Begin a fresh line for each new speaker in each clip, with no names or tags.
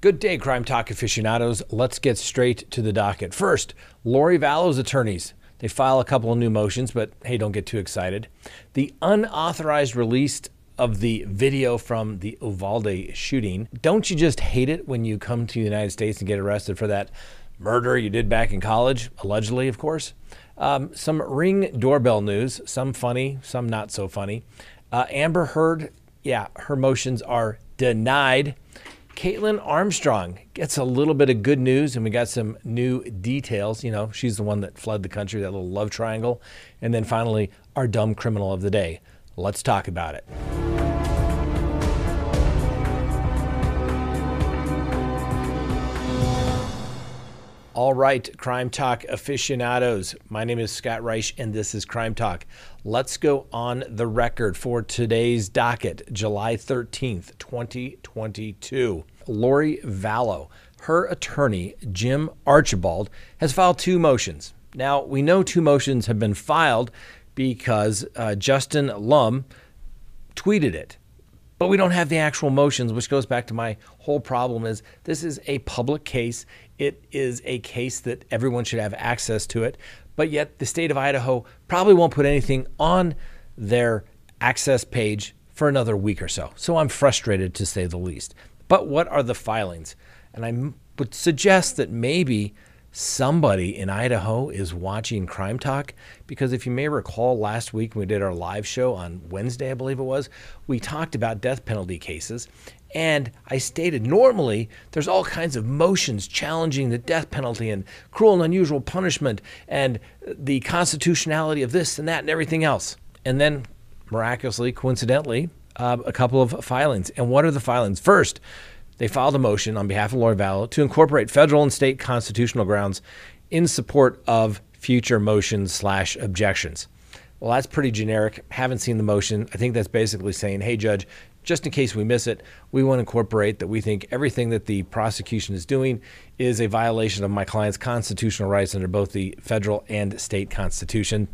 Good day, Crime Talk aficionados. Let's get straight to the docket. First, Lori Vallow's attorneys. They file a couple of new motions, but hey, don't get too excited. The unauthorized release of the video from the Uvalde shooting. Don't you just hate it when you come to the United States and get arrested for that murder you did back in college? Allegedly, of course. Some Ring doorbell news, some funny, some not so funny. Amber Heard, her motions are denied. Caitlin Armstrong gets a little bit of good news, and we got some new details. You know, she's the one that fled the country, that little love triangle. And then finally, our dumb criminal of the day. Let's talk about it. All right, Crime Talk aficionados. My name is Scott Reich, and this is Crime Talk. Let's go on the record for today's docket, July 13th, 2022. Lori Vallow, her attorney, Jim Archibald, has filed two motions. Now, we know two motions have been filed because Justin Lum tweeted it. But we don't have the actual motions, which goes back to my whole problem is this is a public case. It is a case that everyone should have access to it. But yet the state of Idaho probably won't put anything on their access page for another week or so. So I'm frustrated, to say the least. But what are the filings? And I would suggest that maybe somebody in Idaho is watching Crime Talk, because if you may recall, last week when we did our live show on Wednesday, I believe it was, we talked about death penalty cases. And I stated normally there's all kinds of motions challenging the death penalty and cruel and unusual punishment and the constitutionality of this and that and everything else. And then miraculously, coincidentally, a couple of filings. And what are the filings? First, they filed a motion on behalf of Lori Vallow to incorporate federal and state constitutional grounds in support of future motions/objections. Well, that's pretty generic. Haven't seen the motion. I think that's basically saying, hey, Judge, just in case we miss it, we want to incorporate that we think everything that the prosecution is doing is a violation of my client's constitutional rights under both the federal and state constitution.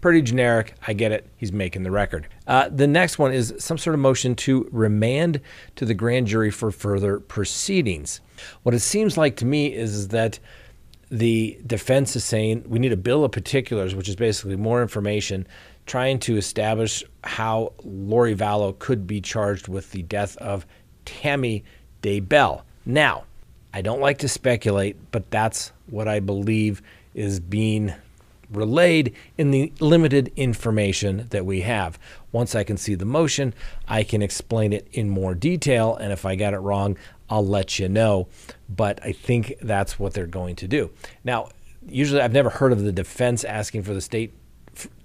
Pretty generic. I get it. He's making the record. The next one is some sort of motion to remand to the grand jury for further proceedings. What it seems like to me is that the defense is saying we need a bill of particulars, which is basically more information, trying to establish how Lori Vallow could be charged with the death of Tammy Daybell. Now, I don't like to speculate, but that's what I believe is being relayed in the limited information that we have. Once I can see the motion, I can explain it in more detail, and if I got it wrong, I'll let you know. But I think that's what they're going to do. Now, usually I've never heard of the defense asking for the state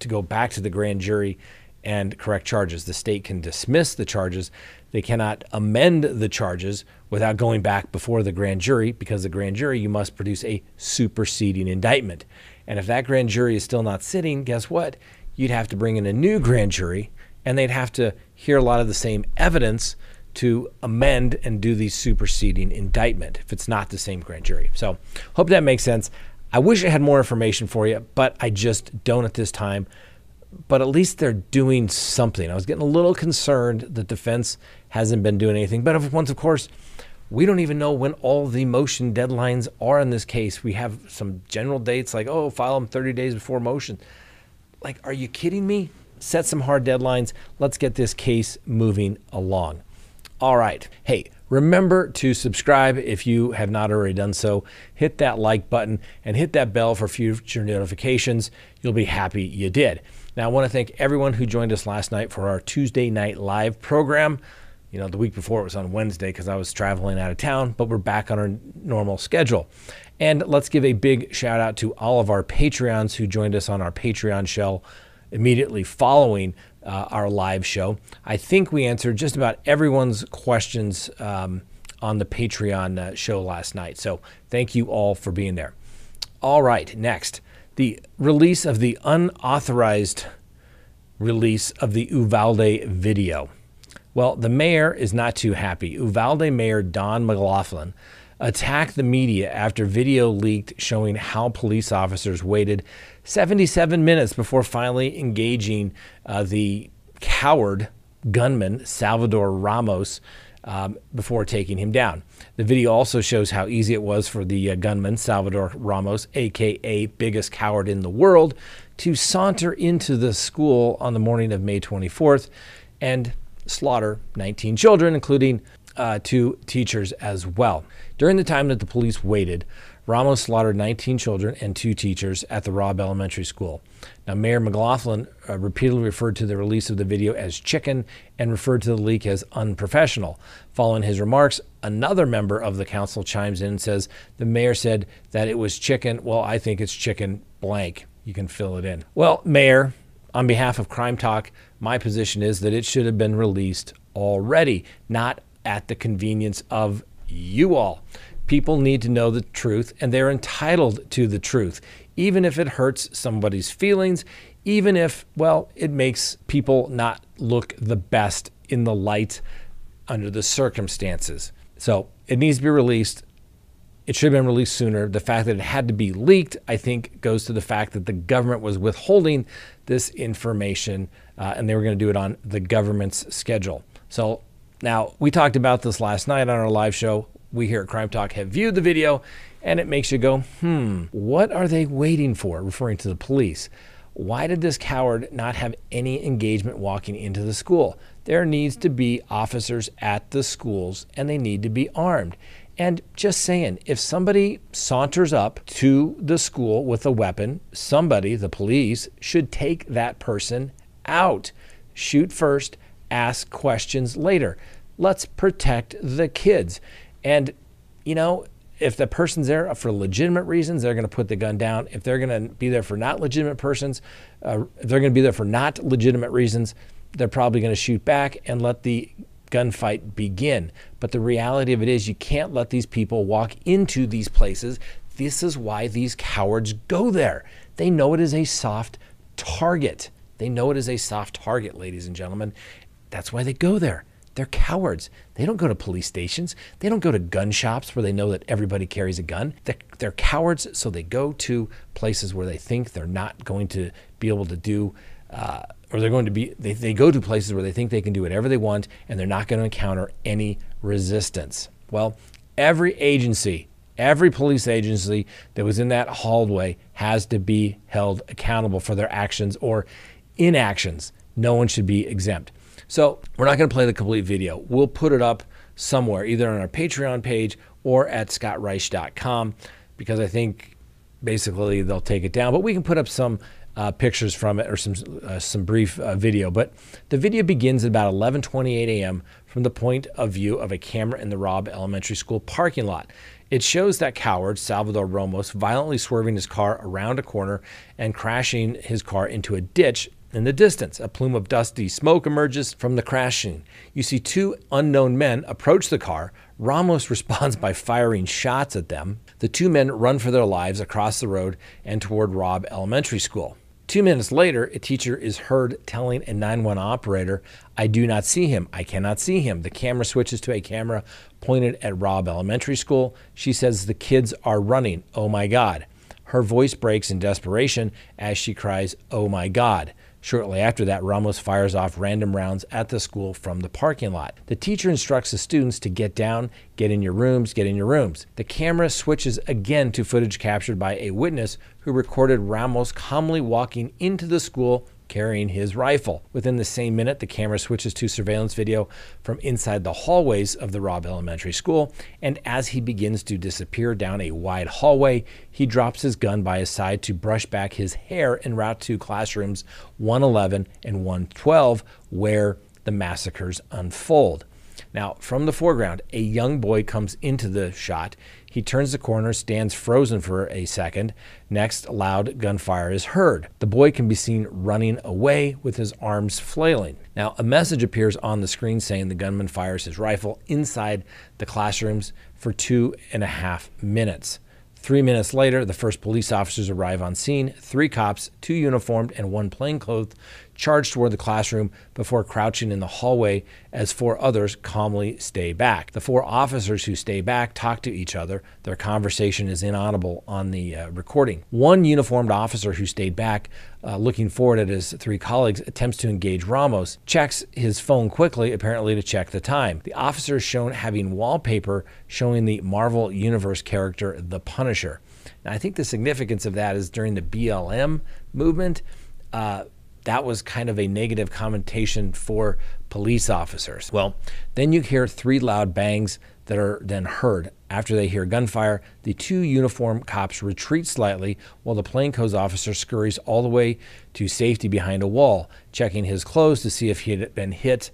to go back to the grand jury and correct charges. The state can dismiss the charges. They cannot amend the charges without going back before the grand jury, because the grand jury, you must produce a superseding indictment. And if that grand jury is still not sitting, guess what? You'd have to bring in a new grand jury, and they'd have to hear a lot of the same evidence to amend and do the superseding indictment if it's not the same grand jury. So hope that makes sense. I wish I had more information for you, but I just don't at this time. But at least they're doing something. I was getting a little concerned the defense hasn't been doing anything. But of course, we don't even know when all the motion deadlines are in this case. We have some general dates like, oh, file them 30 days before motion. Like, are you kidding me? Set some hard deadlines. Let's get this case moving along. All right. Hey, remember to subscribe if you have not already done so. Hit that like button and hit that bell for future notifications. You'll be happy you did. Now, I want to thank everyone who joined us last night for our Tuesday night live program. You know, the week before it was on Wednesday because I was traveling out of town, but we're back on our normal schedule. And let's give a big shout out to all of our Patreons who joined us on our Patreon show immediately following our live show. I think we answered just about everyone's questions on the Patreon show last night. So thank you all for being there. All right, next, the release of the unauthorized release of the Uvalde video. Well, the mayor is not too happy. Uvalde Mayor Don McLaughlin attacked the media after video leaked showing how police officers waited 77 minutes before finally engaging the coward gunman, Salvador Ramos, before taking him down. The video also shows how easy it was for the gunman, Salvador Ramos, a.k.a. biggest coward in the world, to saunter into the school on the morning of May 24th and slaughter 19 children, including 2 teachers as well. During the time that the police waited, Ramos slaughtered 19 children and 2 teachers at the Robb Elementary School. Now, Mayor McLaughlin repeatedly referred to the release of the video as chicken and referred to the leak as unprofessional. Following his remarks, another member of the council chimes in and says the mayor said that it was chicken. Well, I think it's chicken blank. You can fill it in. Well, Mayor, on behalf of Crime Talk, my position is that it should have been released already, not at the convenience of you all. People need to know the truth, and they're entitled to the truth, even if it hurts somebody's feelings, even if, well, it makes people not look the best in the light under the circumstances. So it needs to be released. It should have been released sooner. The fact that it had to be leaked, I think, goes to the fact that the government was withholding this information, and they were going to do it on the government's schedule. So now, we talked about this last night on our live show. We here at Crime Talk have viewed the video, and it makes you go, what are they waiting for? Referring to the police. Why did this coward not have any engagement walking into the school? There needs to be officers at the schools, and they need to be armed. And just saying, if somebody saunters up to the school with a weapon, somebody, the police, should take that person out. Shoot first, ask questions later. Let's protect the kids. And, you know, if the person's there for legitimate reasons, they're going to put the gun down. If they're going to be there for not legitimate reasons, they're probably going to shoot back and let the gunfight begin. But the reality of it is you can't let these people walk into these places. This is why these cowards go there. They know it is a soft target. They know it is a soft target, ladies and gentlemen. That's why they go there. They're cowards. They don't go to police stations. They don't go to gun shops where they know that everybody carries a gun. They're cowards, so they go to places where they think they're not going to be able to do, they go to places where they think they can do whatever they want, and they're not going to encounter any resistance. Well, every police agency that was in that hallway has to be held accountable for their actions or inactions. No one should be exempt. So we're not going to play the complete video. We'll put it up somewhere, either on our Patreon page or at scottreich.com, because I think basically they'll take it down. But we can put up some pictures from it or some brief video. But the video begins at about 11:28 a.m. from the point of view of a camera in the Robb Elementary School parking lot. It shows that coward, Salvador Ramos, violently swerving his car around a corner and crashing his car into a ditch. In the distance, a plume of dusty smoke emerges from the crash scene. You see 2 unknown men approach the car. Ramos responds by firing shots at them. The 2 men run for their lives across the road and toward Robb Elementary School. 2 minutes later, a teacher is heard telling a 911 operator, "I do not see him. I cannot see him." The camera switches to a camera pointed at Robb Elementary School. She says, "The kids are running. Oh my God." Her voice breaks in desperation as she cries, "Oh my God." Shortly after that, Ramos fires off random rounds at the school from the parking lot. The teacher instructs the students to get down, get in your rooms, get in your rooms. The camera switches again to footage captured by a witness who recorded Ramos calmly walking into the school carrying his rifle. Within the same minute, the camera switches to surveillance video from inside the hallways of the Robb Elementary School, and as he begins to disappear down a wide hallway, he drops his gun by his side to brush back his hair en route to classrooms 111 and 112, where the massacres unfold. Now, from the foreground, a young boy comes into the shot. He turns the corner, stands frozen for a second. Next, loud gunfire is heard. The boy can be seen running away with his arms flailing. Now, a message appears on the screen saying the gunman fires his rifle inside the classrooms for 2.5 minutes. 3 minutes later, the first police officers arrive on scene. 3 cops, 2 uniformed and 1 plainclothed charge toward the classroom before crouching in the hallway as 4 others calmly stay back. The 4 officers who stay back talk to each other. Their conversation is inaudible on the recording. One uniformed officer who stayed back, looking forward at his 3 colleagues, attempts to engage Ramos, checks his phone quickly, apparently to check the time. The officer is shown having wallpaper showing the Marvel Universe character, the Punisher. Now, I think the significance of that is during the BLM movement, that was kind of a negative connotation for police officers. Well, then you hear 3 loud bangs that are then heard. After they hear gunfire, the 2 uniformed cops retreat slightly while the plainclothes officer scurries all the way to safety behind a wall, checking his clothes to see if he had been hit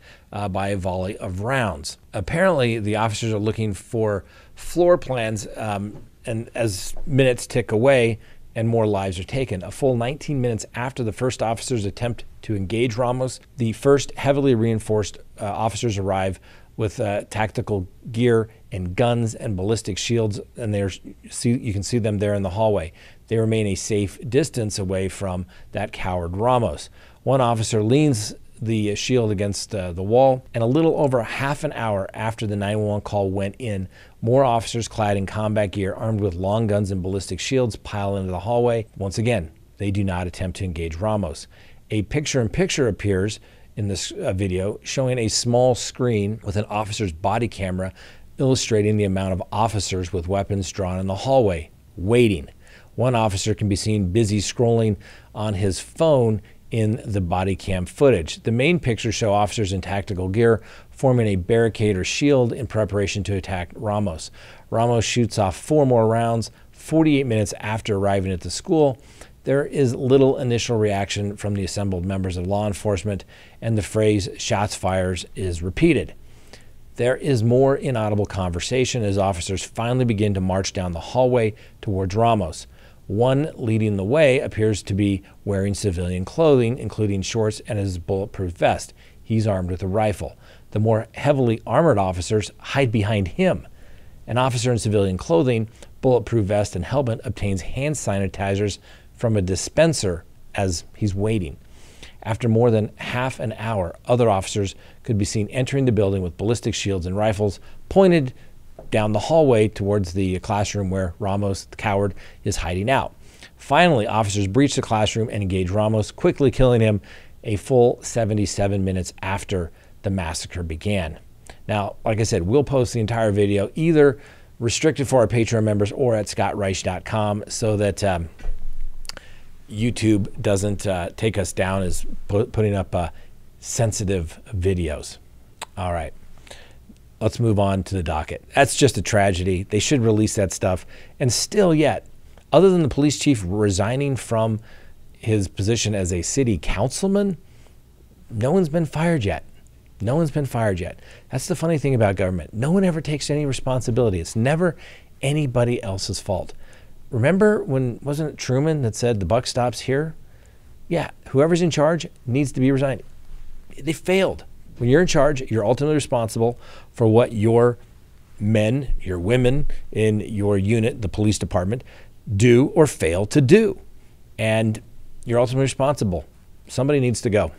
by a volley of rounds. Apparently, the officers are looking for floor plans, and as minutes tick away, and more lives are taken. A full 19 minutes after the first officers attempt to engage Ramos, the first heavily reinforced officers arrive with tactical gear and guns and ballistic shields, and you can see them there in the hallway. They remain a safe distance away from that coward Ramos. One officer leans the shield against the wall, and a little over half an hour after the 911 call went in, more officers clad in combat gear, armed with long guns and ballistic shields, pile into the hallway. Once again, they do not attempt to engage Ramos. A picture-in-picture appears in this video showing a small screen with an officer's body camera illustrating the amount of officers with weapons drawn in the hallway, waiting. One officer can be seen busy scrolling on his phone in the body cam footage. The main pictures show officers in tactical gear forming a barricade or shield in preparation to attack Ramos. Ramos shoots off 4 more rounds 48 minutes after arriving at the school. There is little initial reaction from the assembled members of law enforcement, and the phrase "shots fired" is repeated. There is more inaudible conversation as officers finally begin to march down the hallway towards Ramos. One leading the way appears to be wearing civilian clothing, including shorts and his bulletproof vest. He's armed with a rifle. The more heavily armored officers hide behind him. An officer in civilian clothing, bulletproof vest, and helmet obtains hand sanitizers from a dispenser as he's waiting. After more than half an hour, other officers could be seen entering the building with ballistic shields and rifles pointed down the hallway towards the classroom where Ramos, the coward, is hiding out. Finally, officers breach the classroom and engage Ramos, quickly killing him a full 77 minutes after the massacre began. Now, like I said, we'll post the entire video either restricted for our Patreon members or at scottreich.com so that YouTube doesn't take us down as putting up sensitive videos. All right. Let's move on to the docket. That's just a tragedy. They should release that stuff. And still yet, other than the police chief resigning from his position as a city councilman, no one's been fired yet. No one's been fired yet. That's the funny thing about government. No one ever takes any responsibility. It's never anybody else's fault. Remember when, wasn't it Truman that said the buck stops here? Yeah, whoever's in charge needs to be resigned. They failed. When you're in charge, you're ultimately responsible for what your men, your women in your unit, the police department, do or fail to do. And you're ultimately responsible. Somebody needs to go.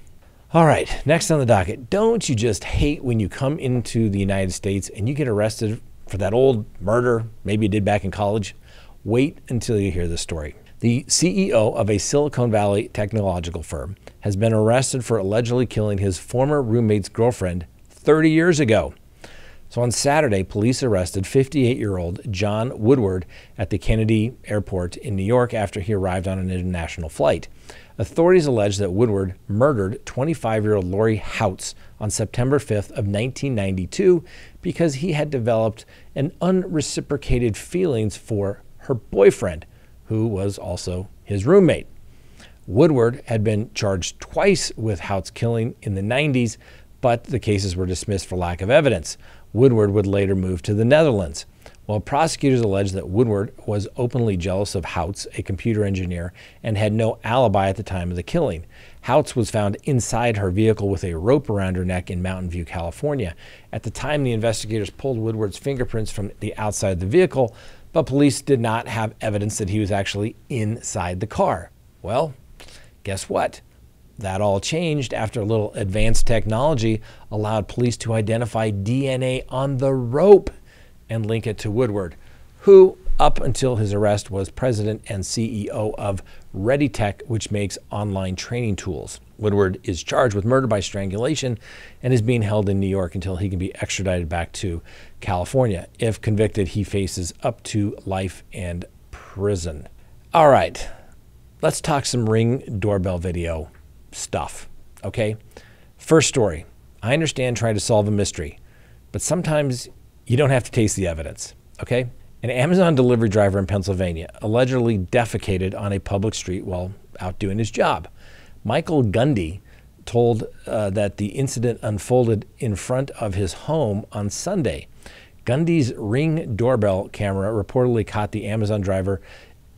All right, next on the docket. Don't you just hate when you come into the United States and you get arrested for that old murder maybe you did back in college? Wait until you hear the story. The CEO of a Silicon Valley technological firm has been arrested for allegedly killing his former roommate's girlfriend 30 years ago. So on Saturday, police arrested 58-year-old John Woodward at the Kennedy Airport in New York after he arrived on an international flight. Authorities allege that Woodward murdered 25-year-old Lori Houts on September 5th of 1992 because he had developed an unreciprocated feelings for her boyfriend, who was also his roommate. Woodward had been charged twice with Houts' killing in the 90s, but the cases were dismissed for lack of evidence. Woodward would later move to the Netherlands. While prosecutors allege that Woodward was openly jealous of Houts, a computer engineer, and had no alibi at the time of the killing. Houts was found inside her vehicle with a rope around her neck in Mountain View, California. At the time, the investigators pulled Woodward's fingerprints from the outside of the vehicle, but police did not have evidence that he was actually inside the car. Well, guess what? that all changed after a little advanced technology allowed police to identify DNA on the rope and link it to Woodward, who, up until his arrest, was president and CEO of ReadyTech, which makes online training tools. Woodward is charged with murder by strangulation and is being held in New York until he can be extradited back to California. If convicted, he faces up to life and prison. All right, let's talk some Ring doorbell video stuff, okay? First story. I understand trying to solve a mystery, but sometimes you don't have to taste the evidence, okay? An Amazon delivery driver in Pennsylvania allegedly defecated on a public street while out doing his job. Michael Gundy told that the incident unfolded in front of his home on Sunday. Gundy's Ring doorbell camera reportedly caught the Amazon driver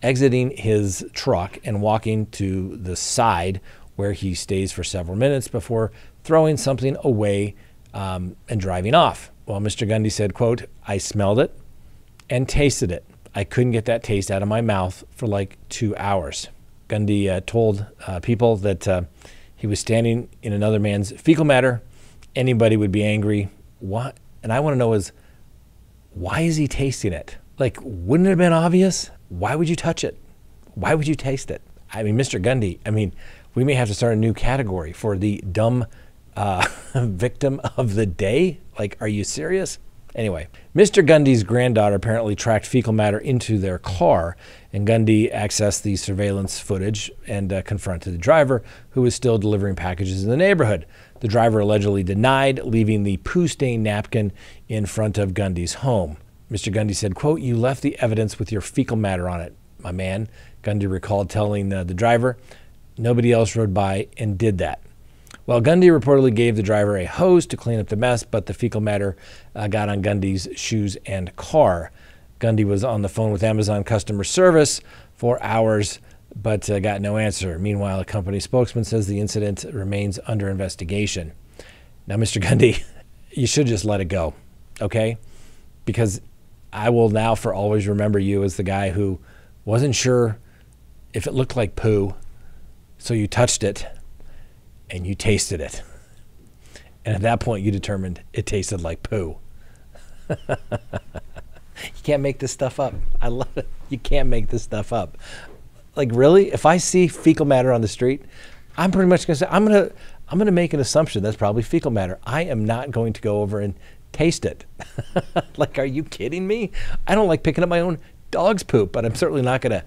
exiting his truck and walking to the side where he stays for several minutes before throwing something away and driving off. Well, Mr. Gundy said, quote, "I smelled it and tasted it. I couldn't get that taste out of my mouth for like 2 hours." Gundy told people that he was standing in another man's fecal matter. Anybody would be angry. What? And I want to know is, why is he tasting it? Like, wouldn't it have been obvious? Why would you touch it? Why would you taste it? I mean, Mr. Gundy, I mean, we may have to start a new category for the dumb victim of the day. Like, are you serious? Anyway, Mr. Gundy's granddaughter apparently tracked fecal matter into their car, and Gundy accessed the surveillance footage and confronted the driver, who was still delivering packages in the neighborhood. The driver allegedly denied leaving the poo-stained napkin in front of Gundy's home. Mr. Gundy said, quote, "You left the evidence with your fecal matter on it, my man." Gundy recalled telling the driver, "Nobody else rode by and did that." Well, Gundy reportedly gave the driver a hose to clean up the mess, but the fecal matter got on Gundy's shoes and car. Gundy was on the phone with Amazon customer service for hours, but got no answer. Meanwhile, a company spokesman says the incident remains under investigation. Now, Mr. Gundy, you should just let it go, okay? Because I will now for always remember you as the guy who wasn't sure if it looked like poo, so you touched it and you tasted it. And at that point, you determined it tasted like poo. You can't make this stuff up. I love it. You can't make this stuff up. Like, really? If I see fecal matter on the street, I'm pretty much going to say, I'm going to make an assumption that's probably fecal matter. I am not going to go over and taste it. Like, are you kidding me? I don't like picking up my own dog's poop, but I'm certainly not going to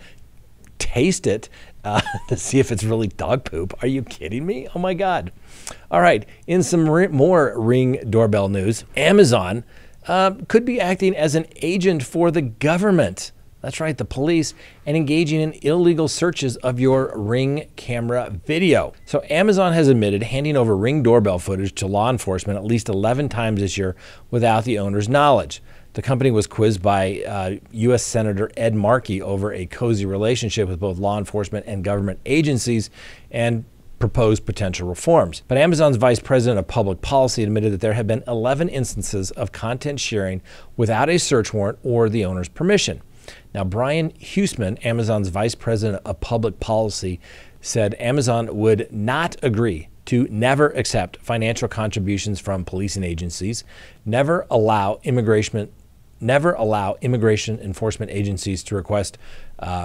taste it to see if it's really dog poop. Are you kidding me? Oh my God. All right. In some more Ring doorbell news, Amazon could be acting as an agent for the government. That's right, the police, and engaging in illegal searches of your Ring camera video. So Amazon has admitted handing over Ring doorbell footage to law enforcement at least 11 times this year without the owner's knowledge. The company was quizzed by U.S. Senator Ed Markey over a cozy relationship with both law enforcement and government agencies and proposed potential reforms. But Amazon's vice president of public policy admitted that there have been 11 instances of content sharing without a search warrant or the owner's permission. Now, Brian Huseman, Amazon's vice president of public policy, said Amazon would not agree to never accept financial contributions from policing agencies, never allow immigration enforcement agencies to request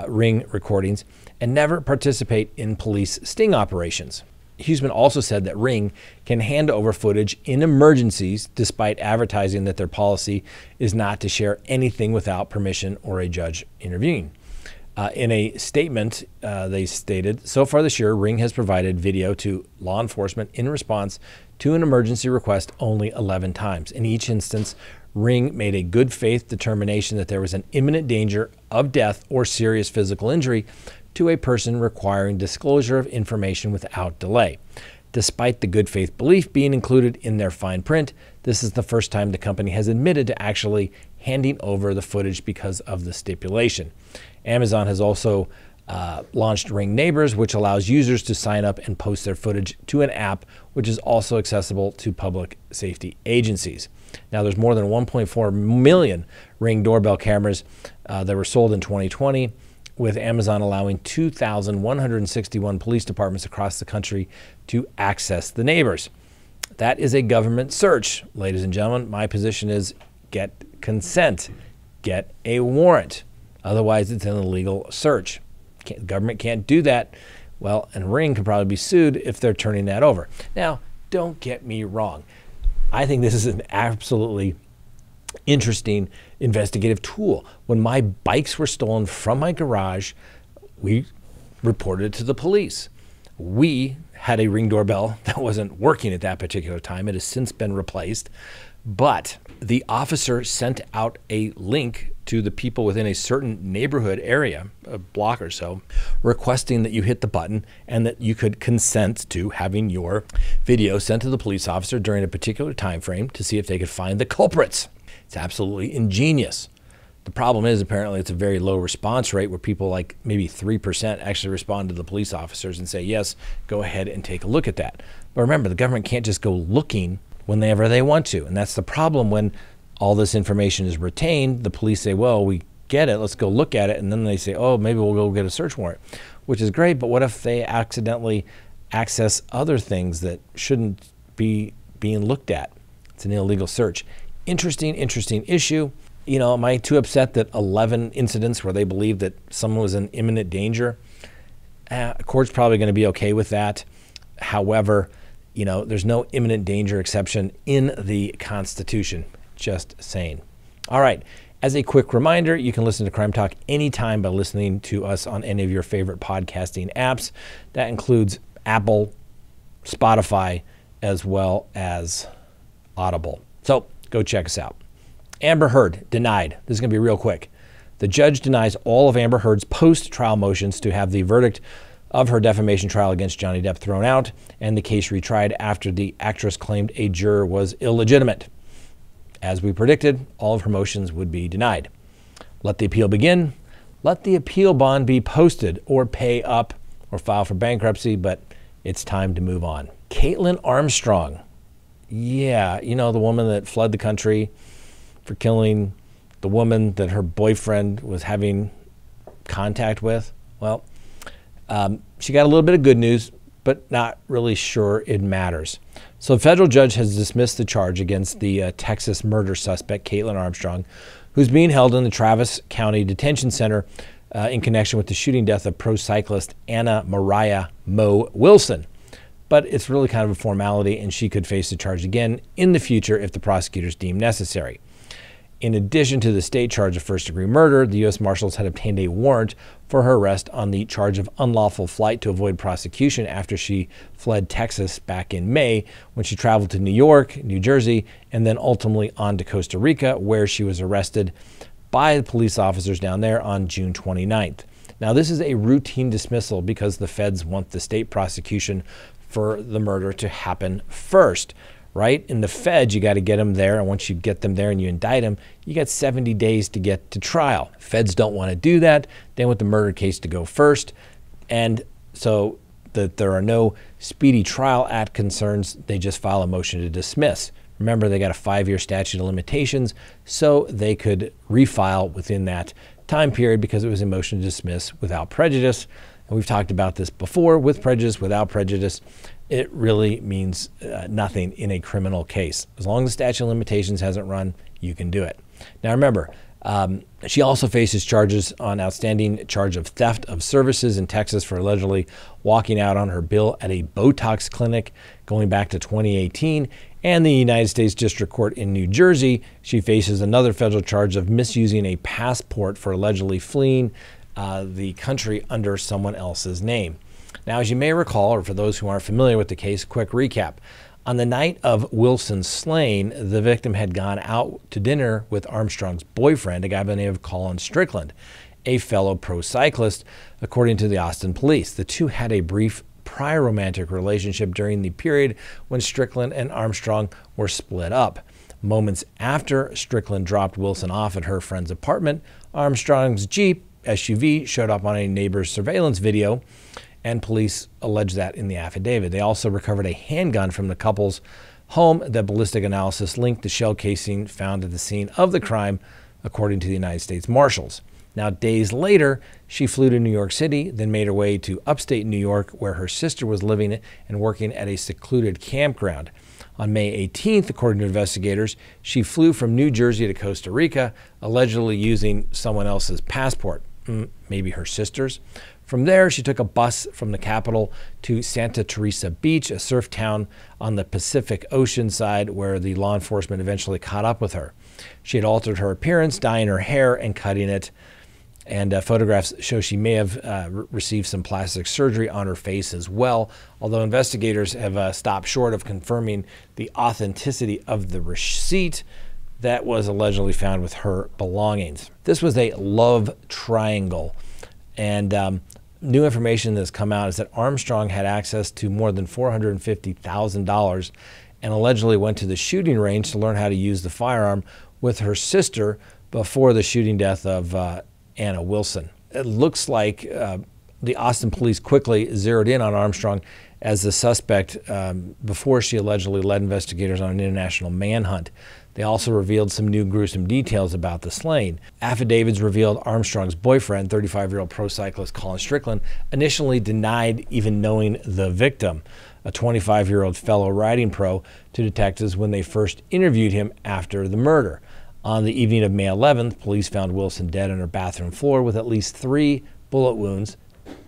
Ring recordings, and never participate in police sting operations. Huseman also said that Ring can hand over footage in emergencies despite advertising that their policy is not to share anything without permission or a judge intervening. In a statement, they stated, so far this year, Ring has provided video to law enforcement in response to an emergency request only 11 times. In each instance, Ring made a good faith determination that there was an imminent danger of death or serious physical injury to a person requiring disclosure of information without delay. Despite the good faith belief being included in their fine print, this is the first time the company has admitted to actually handing over the footage because of the stipulation. Amazon has also launched Ring Neighbors, which allows users to sign up and post their footage to an app, which is also accessible to public safety agencies. Now, there's more than 1.4 million Ring doorbell cameras that were sold in 2020. with Amazon allowing 2,161 police departments across the country to access the neighbors. That is a government search. Ladies and gentlemen, my position is get consent, get a warrant. Otherwise, it's an illegal search. The government can't do that. Well, and Ring could probably be sued if they're turning that over. Now, don't get me wrong. I think this is an absolutely interesting investigative tool. When my bikes were stolen from my garage, we reported it to the police. We had a Ring doorbell that wasn't working at that particular time. It has since been replaced. But the officer sent out a link to the people within a certain neighborhood area, a block or so, requesting that you hit the button and that you could consent to having your video sent to the police officer during a particular time frame to see if they could find the culprits. It's absolutely ingenious. The problem is apparently it's a very low response rate where people like maybe 3% actually respond to the police officers and say, yes, go ahead and take a look at that. But remember, the government can't just go looking whenever they want to. And that's the problem when all this information is retained. The police say, well, we get it, let's go look at it. And then they say, oh, maybe we'll go get a search warrant, which is great. But what if they accidentally access other things that shouldn't be being looked at? It's an illegal search. Interesting issue. You know, am I too upset that 11 incidents where they believe that someone was in imminent danger? A court's probably going to be okay with that. However, you know, there's no imminent danger exception in the Constitution. Just saying. All right. As a quick reminder, you can listen to Crime Talk anytime by listening to us on any of your favorite podcasting apps. That includes Apple, Spotify, as well as Audible. So go check us out. Amber Heard denied. This is going to be real quick. The judge denies all of Amber Heard's post-trial motions to have the verdict of her defamation trial against Johnny Depp thrown out and the case retried after the actress claimed a juror was illegitimate. As we predicted, all of her motions would be denied. Let the appeal begin. Let the appeal bond be posted or pay up or file for bankruptcy, but it's time to move on. Caitlin Armstrong. Yeah, you know, the woman that fled the country for killing the woman that her boyfriend was having contact with. Well, she got a little bit of good news, but not really sure it matters. So a federal judge has dismissed the charge against the Texas murder suspect, Caitlin Armstrong, who's being held in the Travis County Detention Center in connection with the shooting death of pro cyclist Anna Mariah Mo Wilson. But it's really kind of a formality, and she could face the charge again in the future if the prosecutors deem necessary. In addition to the state charge of first-degree murder, the U.S. Marshals had obtained a warrant for her arrest on the charge of unlawful flight to avoid prosecution after she fled Texas back in May when she traveled to New York, New Jersey, and then ultimately on to Costa Rica, where she was arrested by the police officers down there on June 29th. Now, this is a routine dismissal because the feds want the state prosecution for the murder to happen first. Right? In the feds, you got to get them there. And once you get them there and you indict them, you got 70 days to get to trial. Feds don't want to do that. They want the murder case to go first. And so that there are no Speedy Trial Act concerns, they just file a motion to dismiss. Remember, they got a 5-year statute of limitations, so they could refile within that time period because it was a motion to dismiss without prejudice. And we've talked about this before. With prejudice, without prejudice, it really means nothing in a criminal case. As long as the statute of limitations hasn't run, you can do it. Now remember, she also faces charges on outstanding charge of theft of services in Texas for allegedly walking out on her bill at a Botox clinic going back to 2018. And the United States District Court in New Jersey, she faces another federal charge of misusing a passport for allegedly fleeing the country under someone else's name. Now, as you may recall, or for those who aren't familiar with the case, quick recap. On the night of Wilson's slaying, the victim had gone out to dinner with Armstrong's boyfriend, a guy by the name of Colin Strickland, a fellow pro cyclist, according to the Austin police. The two had a brief prior romantic relationship during the period when Strickland and Armstrong were split up. Moments after Strickland dropped Wilson off at her friend's apartment, Armstrong's Jeep SUV showed up on a neighbor's surveillance video, and police allege that in the affidavit. They also recovered a handgun from the couple's home that ballistic analysis linked the shell casing found at the scene of the crime, according to the United States Marshals. Now, days later, she flew to New York City, then made her way to upstate New York, where her sister was living and working at a secluded campground. On May 18th, according to investigators, she flew from New Jersey to Costa Rica, allegedly using someone else's passport, maybe her sister's. From there, she took a bus from the capital to Santa Teresa Beach, a surf town on the Pacific Ocean side, where the law enforcement eventually caught up with her. She had altered her appearance, dyeing her hair and cutting it. And photographs show she may have received some plastic surgery on her face as well, although investigators have stopped short of confirming the authenticity of the receipt that was allegedly found with her belongings. This was a love triangle, and new information that's come out is that Armstrong had access to more than $450,000 and allegedly went to the shooting range to learn how to use the firearm with her sister before the shooting death of Anna Wilson. It looks like the Austin police quickly zeroed in on Armstrong as the suspect before she allegedly led investigators on an international manhunt. They also revealed some new gruesome details about the slaying. Affidavits revealed Armstrong's boyfriend, 35-year-old pro cyclist Colin Strickland, initially denied even knowing the victim, a 25-year-old fellow riding pro, to detectives when they first interviewed him after the murder. On the evening of May 11th, police found Wilson dead on her bathroom floor with at least 3 bullet wounds,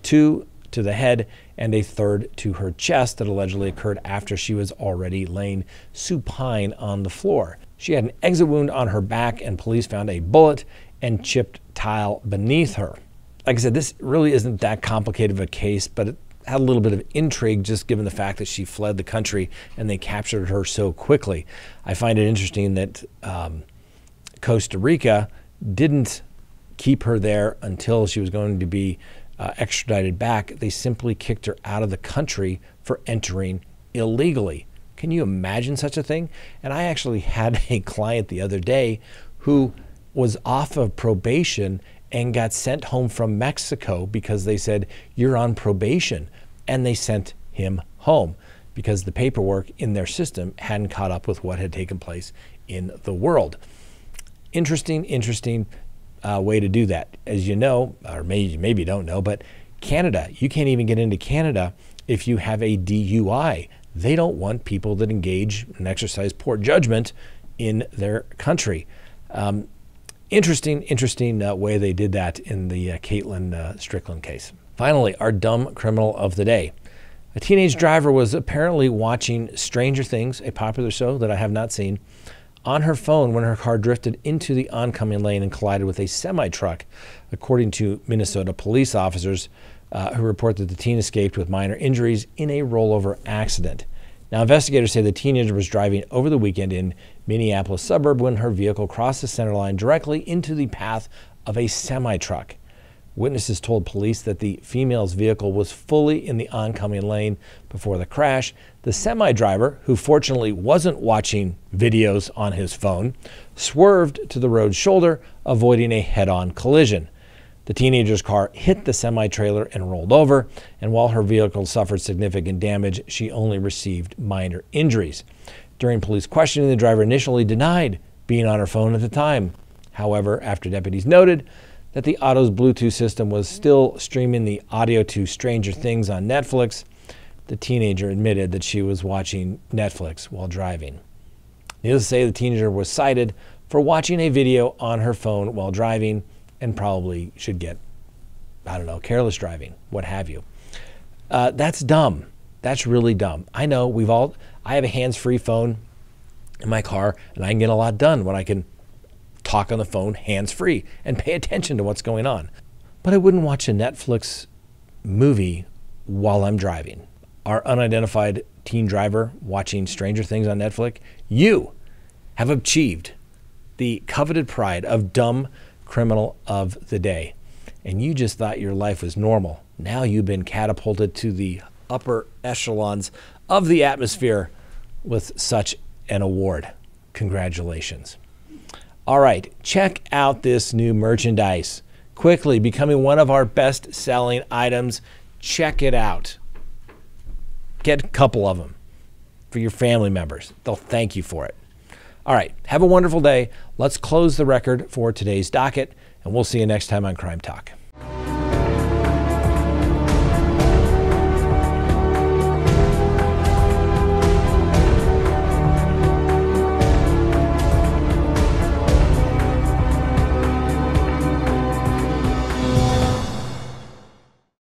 2 to the head and a 3rd to her chest, that allegedly occurred after she was already laying supine on the floor. She had an exit wound on her back, and police found a bullet and chipped tile beneath her. Like I said, this really isn't that complicated of a case, but it had a little bit of intrigue just given the fact that she fled the country and they captured her so quickly. I find it interesting that Costa Rica didn't keep her there until she was going to be extradited back. They simply kicked her out of the country for entering illegally. Can you imagine such a thing? And I actually had a client the other day who was off of probation and got sent home from Mexico because they said, "You're on probation." And they sent him home because the paperwork in their system hadn't caught up with what had taken place in the world. Interesting way to do that. As you know, or maybe you don't know, but Canada, you can't even get into Canada if you have a DUI. They don't want people that engage and exercise poor judgment in their country. Interesting way they did that in the Caitlin Strickland case. Finally, our dumb criminal of the day. A teenage driver was apparently watching Stranger Things, a popular show that I have not seen, on her phone when her car drifted into the oncoming lane and collided with a semi-truck, according to Minnesota police officers who report that the teen escaped with minor injuries in a rollover accident. Now, investigators say the teenager was driving over the weekend in Minneapolis suburb when her vehicle crossed the center line directly into the path of a semi-truck. Witnesses told police that the female's vehicle was fully in the oncoming lane before the crash. The semi-driver, who fortunately wasn't watching videos on his phone, swerved to the road's shoulder, avoiding a head-on collision. The teenager's car hit the semi-trailer and rolled over, and while her vehicle suffered significant damage, she only received minor injuries. During police questioning, the driver initially denied being on her phone at the time. However, after deputies noted that the auto's Bluetooth system was still streaming the audio to Stranger Things on Netflix, the teenager admitted that she was watching Netflix while driving. Needless to say, the teenager was cited for watching a video on her phone while driving and probably should get, careless driving, what have you. That's dumb. That's really dumb. I know I have a hands-free phone in my car, and I can get a lot done when I can talk on the phone hands-free and pay attention to what's going on. But I wouldn't watch a Netflix movie while I'm driving. Our unidentified teen driver watching Stranger Things on Netflix, you have achieved the coveted pride of dumb criminal of the day. And you just thought your life was normal. Now you've been catapulted to the upper echelons of the atmosphere with such an award. Congratulations. All right, check out this new merchandise. Quickly becoming one of our best-selling items. Check it out. Get a couple of them for your family members. They'll thank you for it. All right, have a wonderful day. Let's close the record for today's docket, and we'll see you next time on Crime Talk.